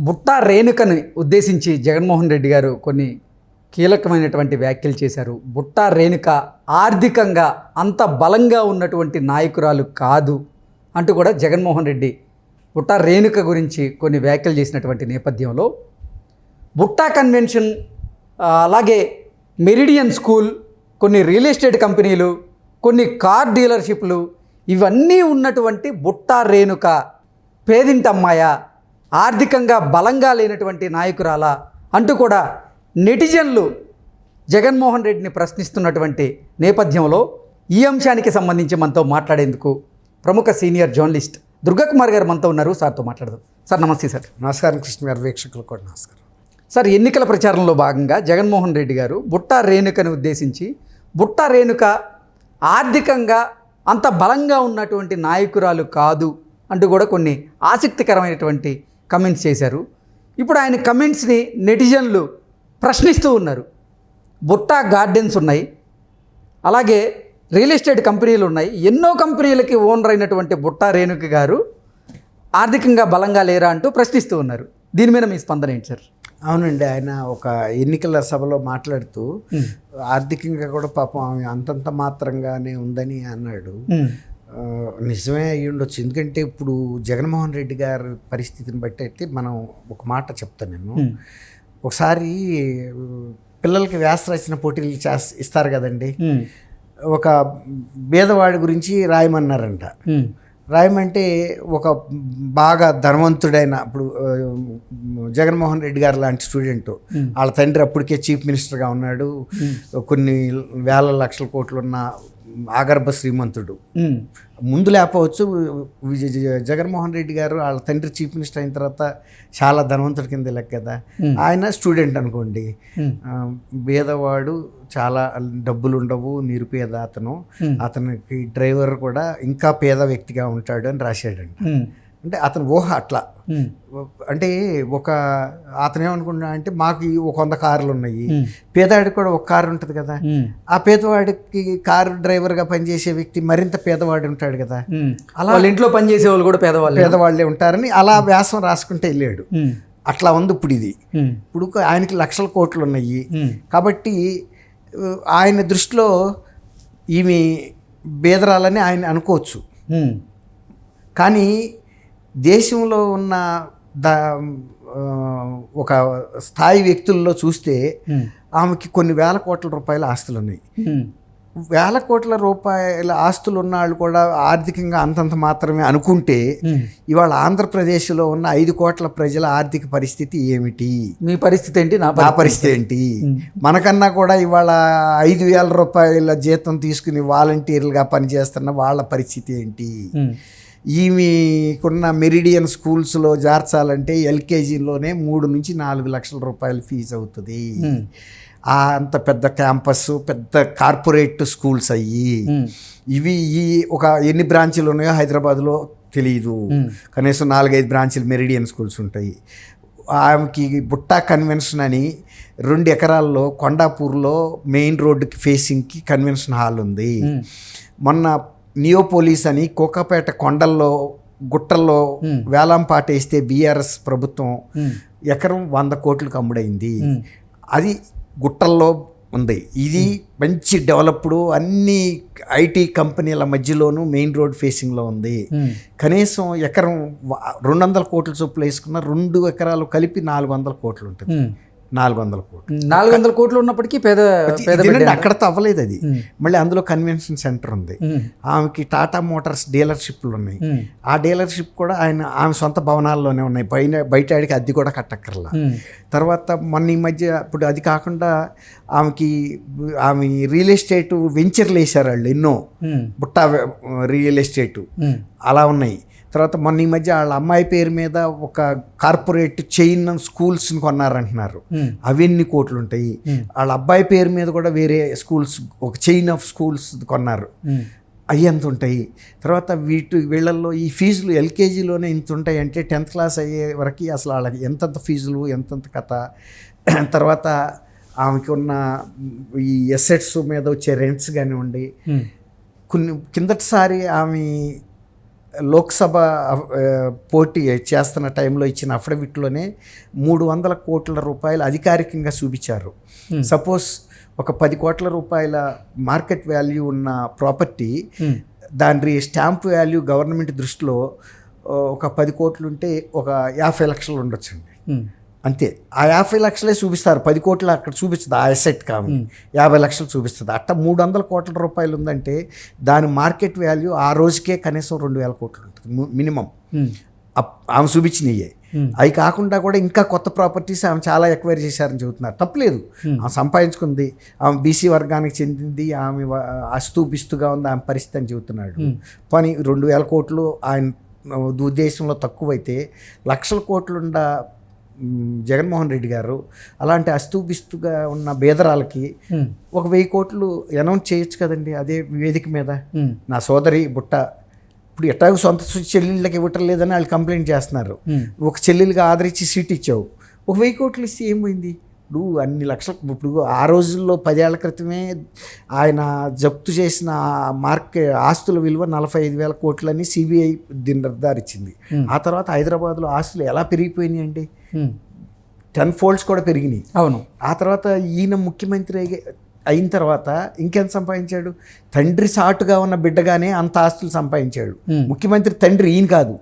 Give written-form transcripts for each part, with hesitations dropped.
బుట్టా రేణుకని ఉద్దేశించి జగన్మోహన్ రెడ్డి గారు కొన్ని కీలకమైనటువంటి వ్యాఖ్యలు చేశారు. బుట్టా రేణుక ఆర్థికంగా అంత బలంగా ఉన్నటువంటి నాయకురాలు కాదు అంటూ కూడా జగన్మోహన్ రెడ్డి బుట్టా రేణుక గురించి కొన్ని వ్యాఖ్యలు చేసినటువంటి నేపథ్యంలో బుట్టా కన్వెన్షన్, అలాగే మెరిడియన్ స్కూల్, కొన్ని రియల్ ఎస్టేట్ కంపెనీలు, కొన్ని కార్ డీలర్షిప్లు, ఇవన్నీ ఉన్నటువంటి బుట్టా రేణుక పేదింటమ్మాయ, ఆర్థికంగా బలంగా లేనటువంటి నాయకురాలా అంటూ కూడా నెటిజన్లు జగన్మోహన్ రెడ్డిని ప్రశ్నిస్తున్నటువంటి నేపథ్యంలో ఈ అంశానికి సంబంధించి మనతో మాట్లాడేందుకు ప్రముఖ సీనియర్ జర్నలిస్ట్ దుర్గాకుమార్ గారు మనతో ఉన్నారు. సార్తో మాట్లాడదాం. సార్ నమస్తే. సార్ నమస్కారం. కృష్ణ గారు, వీక్షకులు కూడా నమస్కారం. సార్, ఎన్నికల ప్రచారంలో భాగంగా జగన్మోహన్ రెడ్డి గారు బుట్టా రేణుకను ఉద్దేశించి బుట్టా రేణుక ఆర్థికంగా అంత బలంగా ఉన్నటువంటి నాయకురాలు కాదు అంటూ కూడా కొన్ని ఆసక్తికరమైనటువంటి కమెంట్స్ చేశారు. ఇప్పుడు ఆయన కమెంట్స్ని నెటిజన్లు ప్రశ్నిస్తూ ఉన్నారు. బుట్టా గార్డెన్స్ ఉన్నాయి, అలాగే రియల్ ఎస్టేట్ కంపెనీలు ఉన్నాయి, ఎన్నో కంపెనీలకి ఓనర్ అయినటువంటి బుట్టా రేణుక గారు ఆర్థికంగా బలంగా లేరా అంటూ ప్రశ్నిస్తూ ఉన్నారు. దీని మీద మీ స్పందన ఏంటి సార్? అవునండి, ఆయన ఒక ఎన్నికల సభలో మాట్లాడుతూ ఆర్థికంగా కూడా పాపం ఆమె అంతంత మాత్రంగానే ఉందని అన్నాడు. నిజమే అయ్యి ఉండొచ్చు. ఎందుకంటే ఇప్పుడు జగన్మోహన్ రెడ్డి గారి పరిస్థితిని బట్టి అయితే మనం ఒక మాట చెప్తాను నేను. ఒకసారి పిల్లలకి వ్యాస రచన పోటీలు ఇస్తారు కదండి. ఒక బీదవాడి గురించి రాయమన్నారంట. రాయమంటే ఒక బాగా ధనవంతుడైన, ఇప్పుడు జగన్మోహన్ రెడ్డి గారు లాంటి స్టూడెంట్, వాళ్ళ తండ్రి అప్పటికే చీఫ్ మినిస్టర్గా ఉన్నాడు, కొన్ని వేల లక్షల కోట్లు ఉన్న ఆగర్భ శ్రీమంతుడు. ముందు లేకపోవచ్చు, జగన్మోహన్ రెడ్డి గారు వాళ్ళ తండ్రి చీఫ్ మినిస్టర్ అయిన తర్వాత చాలా ధనవంతుడి కింద లెక్క కదా. ఆయన స్టూడెంట్ అనుకోండి, పేదవాడు, చాలా డబ్బులు ఉండవు, నిరుపేద అతనికి డ్రైవర్ కూడా ఇంకా పేద వ్యక్తిగా ఉంటాడు అని రాశాడంట. అంటే అతను ఊహ అట్లా. అంటే అతను ఏమనుకున్నా అంటే మాకు ఒక 100 కార్లు ఉన్నాయి, పేదవాడికి కూడా ఒక కారు ఉంటుంది కదా, ఆ పేదవాడికి కారు డ్రైవర్గా పనిచేసే వ్యక్తి మరింత పేదవాడు ఉంటాడు కదా, అలా వాళ్ళ ఇంట్లో పనిచేసే వాళ్ళు కూడా పేదవాళ్ళే ఉంటారని అలా వ్యాసం రాసుకుంటే వెళ్ళాడు. అట్లా ఉంది ఇప్పుడు ఇది. ఇప్పుడు ఆయనకి లక్షల కోట్లు ఉన్నాయి కాబట్టి ఆయన దృష్టిలో ఈమె బేదరాలని ఆయన అనుకోవచ్చు. కానీ దేశంలో ఉన్న ఒక స్థాయి వ్యక్తుల్లో చూస్తే ఆమెకి కొన్ని వేల కోట్ల రూపాయల ఆస్తులు ఉన్నాయి. వేల కోట్ల రూపాయల ఆస్తులు ఉన్న వాళ్ళు కూడా ఆర్థికంగా అంతంత మాత్రమే అనుకుంటే ఇవాళ ఆంధ్రప్రదేశ్లో ఉన్న 5 కోట్ల ప్రజల ఆర్థిక పరిస్థితి ఏమిటి? మీ పరిస్థితి ఏంటి, నా పరిస్థితి ఏంటి? మనకన్నా కూడా ఇవాళ 5,000 రూపాయల జీతం తీసుకుని వాలంటీర్లుగా పనిచేస్తున్న వాళ్ళ పరిస్థితి ఏంటి? ఈమెకున్న మెరిడియన్ స్కూల్స్లో చేర్చాలంటే ఎల్కేజీలోనే 3 నుంచి 4 లక్షల రూపాయలు ఫీజు అవుతుంది. అంత పెద్ద క్యాంపస్, పెద్ద కార్పొరేట్ స్కూల్స్ అయ్యి ఇవి ఒక ఎన్ని బ్రాంచీలు ఉన్నాయో హైదరాబాద్లో తెలియదు. కనీసం 4-5 బ్రాంచీలు మెరిడియన్ స్కూల్స్ ఉంటాయి. ఆమెకి బుట్టా కన్వెన్షన్ అని 2 ఎకరాల్లో కొండాపూర్లో మెయిన్ రోడ్డుకి ఫేసింగ్కి కన్వెన్షన్ హాల్ ఉంది. మొన్న నియోపోలీస్ అని కోకాపేట కొండల్లో గుట్టల్లో వేలంపాట వేస్తే బీఆర్ఎస్ ప్రభుత్వం ఎకరం 100 కోట్లకు అమ్ముడైంది. అది గుట్టల్లో ఉంది. ఇది మంచి డెవలప్డ్, అన్ని ఐటీ కంపెనీల మధ్యలోనూ మెయిన్ రోడ్ ఫేసింగ్లో ఉంది. కనీసం ఎకరం 200 కోట్ల చొప్పులు వేసుకున్న 2 ఎకరాలు కలిపి 400 కోట్లు ఉంటుంది. 400 కోట్లు ఉన్నప్పటికీ అక్కడతో అవ్వలేదు అది. మళ్ళీ అందులో కన్వెన్షన్ సెంటర్ ఉంది. ఆమెకి టాటా మోటార్స్ డీలర్షిప్లు ఉన్నాయి. ఆ డీలర్షిప్ కూడా ఆమె సొంత భవనాల్లోనే ఉన్నాయి. బయట ఆడికి అద్దె కూడా కట్టక్కర్లా. తర్వాత మొన్న ఈ మధ్య ఇప్పుడు అది కాకుండా ఆమె రియల్ ఎస్టేట్ వెంచర్లు వేశారు వాళ్ళు ఎన్నో. బుట్టా రియల్ ఎస్టేటు అలా ఉన్నాయి. తర్వాత మొన్న ఈ మధ్య వాళ్ళ అమ్మాయి పేరు మీద ఒక కార్పొరేట్ చైన్ స్కూల్స్ని కొన్నారంటున్నారు. అవి ఎన్ని కోట్లు ఉంటాయి. వాళ్ళ అబ్బాయి పేరు మీద కూడా వేరే స్కూల్స్, ఒక చైన్ ఆఫ్ స్కూల్స్ కొన్నారు. అవి ఎంత ఉంటాయి. తర్వాత వీళ్ళల్లో ఈ ఫీజులు ఎల్కేజీలోనే ఇంత ఉంటాయి అంటే 10th క్లాస్ అయ్యే వరకు అసలు వాళ్ళకి ఎంతంత ఫీజులు, ఎంతంత కథ. తర్వాత ఆమెకి ఉన్న ఈ ఎసెట్స్ మీద వచ్చే రెంట్స్ కానివ్వండి. కిందటిసారి ఆమె లోక్సభ పోటీ చేస్తున్న టైంలో ఇచ్చిన అఫిడవిట్లోనే 300 కోట్ల రూపాయలు అధికారికంగా చూపించారు. సపోజ్ ఒక 10 కోట్ల రూపాయల మార్కెట్ వాల్యూ ఉన్న ప్రాపర్టీ, దాని స్టాంప్ వాల్యూ గవర్నమెంట్ దృష్టిలో ఒక 10 కోట్లు ఉంటే ఒక 50 లక్షలు ఉండొచ్చండి. అంతే, ఆ 50 లక్షలే చూపిస్తారు, 10 కోట్లు అక్కడ చూపిస్తుంది ఆ అసెట్ కావాలి, 50 లక్షలు చూపిస్తుంది. అట్ట 300 కోట్ల రూపాయలు ఉందంటే దాని మార్కెట్ వాల్యూ ఆ రోజుకే కనీసం 2000 కోట్లు ఉంటుంది మినిమం. ఆమె చూపించినయే. అవి కాకుండా కూడా ఇంకా కొత్త ప్రాపర్టీస్ ఆమె చాలా ఎక్వైరీ చేశారని చెబుతున్నారు. తప్పలేదు, ఆమె సంపాదించుకుంది, ఆమె బీసీ వర్గానికి చెందింది, ఆమె అస్తూపిస్తుగా ఉంది ఆమె పరిస్థితి అని చెబుతున్నాడు. కానీ 2000 కోట్లు ఆయన ఉద్దేశంలో తక్కువైతే లక్షల కోట్లుండ జగన్మోహన్ రెడ్డి గారు అలాంటి అస్తూపిస్తుగా ఉన్న బేదరాలకి ఒక 1000 కోట్లు అనౌన్స్ చేయొచ్చు కదండి అదే వేదిక మీద. నా సోదరి బుట్ట ఇప్పుడు ఎట్టాగో సొంత చెల్లెళ్ళకి ఇవ్వటం లేదని వాళ్ళు కంప్లైంట్ చేస్తున్నారు. ఒక చెల్లెలుగా ఆదరించి సీట్ ఇచ్చావు, ఒక 1000 కోట్లు ఇస్తే ఏమైంది? ఇప్పుడు అన్ని లక్షలు, ఇప్పుడు ఆ రోజుల్లో 10 ఏళ్ల క్రితమే ఆయన జప్తు చేసిన ఆస్తుల విలువ 45,000 కోట్లని సిబిఐ దీన్ని నిర్ధారించింది. ఆ తర్వాత హైదరాబాద్లో ఆస్తులు ఎలా పెరిగిపోయినాయి అండి, 10 folds కూడా పెరిగినాయి. అవును. ఆ తర్వాత ఈయన ముఖ్యమంత్రి అయిన తర్వాత ఇంకెంత సంపాదించాడు? తండ్రి సాటుగా ఉన్న బిడ్డగానే అంత ఆస్తులు సంపాదించాడు. ముఖ్యమంత్రి తండ్రి, ఈయన కాదు.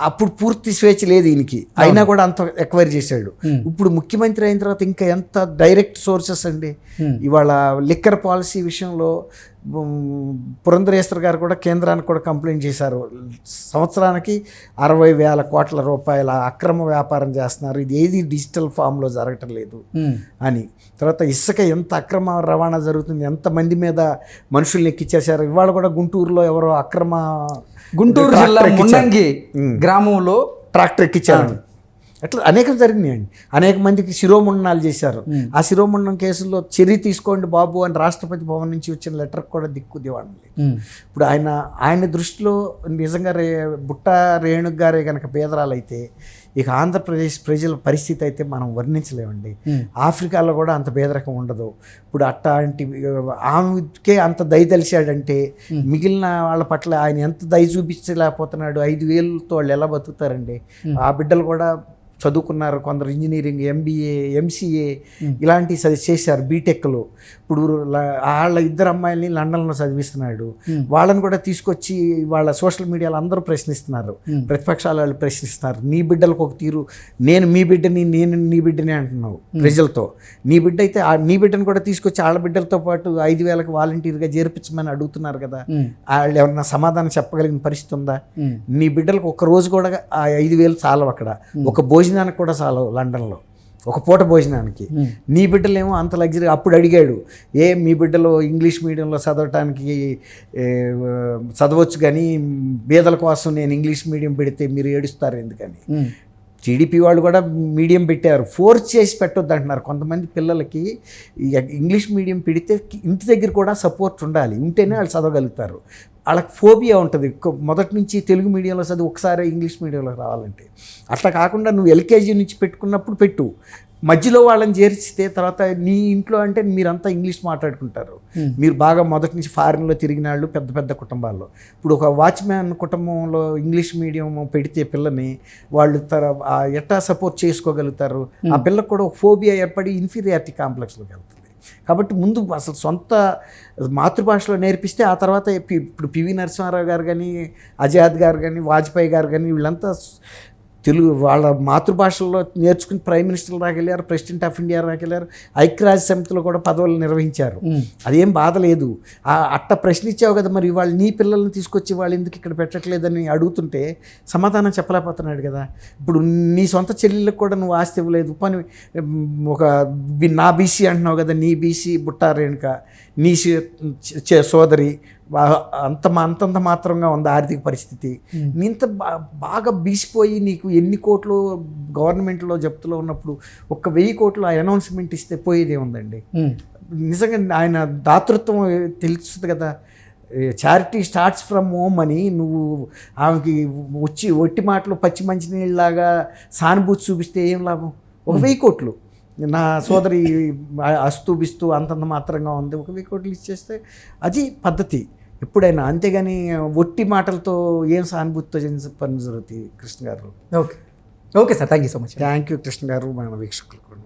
అప్పుడు పూర్తి స్వేచ్ఛ లేదు ఈయనకి, అయినా కూడా అంత ఎక్వైరీ చేశాడు. ఇప్పుడు ముఖ్యమంత్రి అయిన తర్వాత ఇంకా ఎంత డైరెక్ట్ సోర్సెస్ అండి. ఇవాళ లిక్కర్ పాలసీ విషయంలో పురంధరేశ్వర్ గారు కూడా కేంద్రానికి కూడా కంప్లైంట్ చేశారు. సంవత్సరానికి 60,000 కోట్ల రూపాయల అక్రమ వ్యాపారం చేస్తున్నారు, ఇది ఏది డిజిటల్ ఫామ్లో జరగటం లేదు అని. తర్వాత ఇసుక ఎంత అక్రమ రవాణా జరుగుతుంది, ఎంతమంది మీద మనుషుల్ని ఎక్కిచ్చేశారు. ఇవాళ కూడా గుంటూరులో ఎవరో గుంటూరు జిల్లా మున్నంగి గ్రామంలో ట్రాక్టర్ ఎక్కించారు. అట్లా అనేకం జరిగినాయండి. అనేక మందికి శిరోముండనాలు చేశారు. ఆ శిరోముండనం కేసుల్లో చర్య తీసుకోండి బాబు అని రాష్ట్రపతి భవన్ నుంచి వచ్చిన లెటర్ కూడా దిక్కుదేవాడం లేదు. ఇప్పుడు ఆయన దృష్టిలో నిజంగా బుట్ట రేణుక గారే కనుక పేదరాలైతే ఇక ఆంధ్రప్రదేశ్ ప్రజల పరిస్థితి అయితే మనం వర్ణించలేమండి. ఆఫ్రికాలో కూడా అంత పేదరికం ఉండదు. ఇప్పుడు అట్లాంటి ఆమెకే అంత దయ తెలిసాడంటే మిగిలిన వాళ్ళ పట్ల ఆయన ఎంత దయ చూపించలేకపోతున్నాడు. 5,000తో వాళ్ళు ఎలా బతుకుతారండి? ఆ బిడ్డలు కూడా చదువుకున్నారు, కొందరు ఇంజనీరింగ్, ఎంబీఏ, ఎంసీఏ ఇలాంటివి చేశారు, బీటెక్లో. ఇప్పుడు వాళ్ళ 2 అమ్మాయిల్ని లండన్లో చదివిస్తున్నాడు. వాళ్ళని కూడా తీసుకొచ్చి వాళ్ళ సోషల్ మీడియాలో అందరూ ప్రశ్నిస్తున్నారు, ప్రతిపక్షాలు వాళ్ళు ప్రశ్నిస్తున్నారు. నీ బిడ్డలకు ఒక తీరు, నేను మీ బిడ్డని, నేను నీ బిడ్డని అంటున్నావు ప్రజలతో. నీ బిడ్డ అయితే నీ బిడ్డను కూడా తీసుకొచ్చి వాళ్ళ బిడ్డలతో పాటు 5,000కి వాలంటీర్గా చేర్పించమని అడుగుతున్నారు కదా. వాళ్ళు ఎవరన్నా సమాధానం చెప్పగలిగిన పరిస్థితి ఉందా? నీ బిడ్డలకు ఒక రోజు కూడా ఆ 5,000 చాలవు, అక్కడ ఒక భోజనానికి కూడా చాలవు లండన్లో, ఒక పూట భోజనానికి. నీ బిడ్డలేమో అంత లగ్జరీ. అప్పుడు అడిగాడు, మీ బిడ్డలు ఇంగ్లీష్ మీడియంలో చదవచ్చు కానీ బీదల కోసం నేను ఇంగ్లీష్ మీడియం పెడితే మీరు ఏడుస్తారు ఎందుకని. టీడీపీ వాళ్ళు కూడా మీడియం పెట్టారు, ఫోర్స్ చేసి పెట్టొద్దు అంటున్నారు. కొంతమంది పిల్లలకి ఇంగ్లీష్ మీడియం పెడితే ఇంటి దగ్గర కూడా సపోర్ట్ ఉండాలి, ఉంటేనే వాళ్ళు చదవగలుగుతారు. వాళ్ళకి ఫోబియా ఉంటుంది మొదటి నుంచి, తెలుగు మీడియంలో చదివి ఒకసారి ఇంగ్లీష్ మీడియంలో రావాలంటే. అట్లా కాకుండా నువ్వు ఎల్కేజీ నుంచి పెట్టుకున్నప్పుడు పెట్టు, మధ్యలో వాళ్ళని చేర్చితే తర్వాత నీ ఇంట్లో అంటే మీరంతా ఇంగ్లీష్ మాట్లాడుకుంటారు. మీరు బాగా మొదటి నుంచి ఫారిన్లో తిరిగిన వాళ్ళు, పెద్ద పెద్ద కుటుంబాల్లో. ఇప్పుడు ఒక వాచ్మ్యాన్ కుటుంబంలో ఇంగ్లీష్ మీడియం పెడితే పిల్లని వాళ్ళు ఎట్లా సపోర్ట్ చేసుకోగలుగుతారు? ఆ పిల్లకు కూడా ఒక ఫోబియా ఏర్పడి ఇన్ఫీరియారిటీ కాంప్లెక్స్లోకి వెళ్తుంది. కాబట్టి ముందు అసలు సొంత మాతృభాషలో నేర్పిస్తే ఆ తర్వాత ఇప్పుడు పివి నరసింహారావు గారు కానీ, ఆజాద్ గారు కానీ, వాజ్పేయి గారు కానీ వీళ్ళంతా తెలుగు వాళ్ళ మాతృభాషల్లో నేర్చుకుని ప్రైమ్ మినిస్టర్లు రాకెళ్ళారు, ప్రెసిడెంట్ ఆఫ్ ఇండియా రాకెళ్ళారు, ఐక్యరాజ్య సమితిలో కూడా పదవులు నిర్వహించారు. అదేం బాధ లేదు. అట్ట ప్రశ్నించావు కదా, మరి వాళ్ళు నీ పిల్లల్ని తీసుకొచ్చి వాళ్ళు ఎందుకు ఇక్కడ పెట్టట్లేదని అడుగుతుంటే సమాధానం చెప్పలేకపోతున్నాడు కదా. ఇప్పుడు నీ సొంత చెల్లెళ్ళకి కూడా నువ్వు ఆస్తి ఇవ్వలేదు, పని ఒక నా బీసీ అంటున్నావు కదా, నీ బీసీ బుట్ట రేణుక, నీ సోదరి అంతంత మాత్రంగా ఉంది ఆర్థిక పరిస్థితి. ఇంత బాగా బీసిపోయి నీకు ఎన్ని కోట్లు గవర్నమెంట్లో జప్తులో ఉన్నప్పుడు 1,000 కోట్లు ఆ అనౌన్స్మెంట్ ఇస్తే పోయేదే ఉందండి. నిజంగా ఆయన దాతృత్వం తెలుస్తుంది కదా. చారిటీ స్టార్ట్స్ ఫ్రమ్ హోమ్ అని నువ్వు ఆమెకి ఒట్టి మాటలు పచ్చి మంచినీళ్ళలాగా సానుభూతి చూపిస్తే ఏం లాభం? 1,000 కోట్లు నా సోదరి అస్తూ బిస్తూ అంతంత మాత్రంగా ఉంది, 1,000 కోట్లు ఇచ్చేస్తే అది పద్ధతి. ఎప్పుడైనా. అంతేగాని ఒట్టి మాటలతో ఏం సానుభూతితో చేసిన పని జరుగుతుంది కృష్ణ గారు. Okay okay sir, thank you so much. Thank you Krishna గారు, మన వీక్షకులకు కూడా.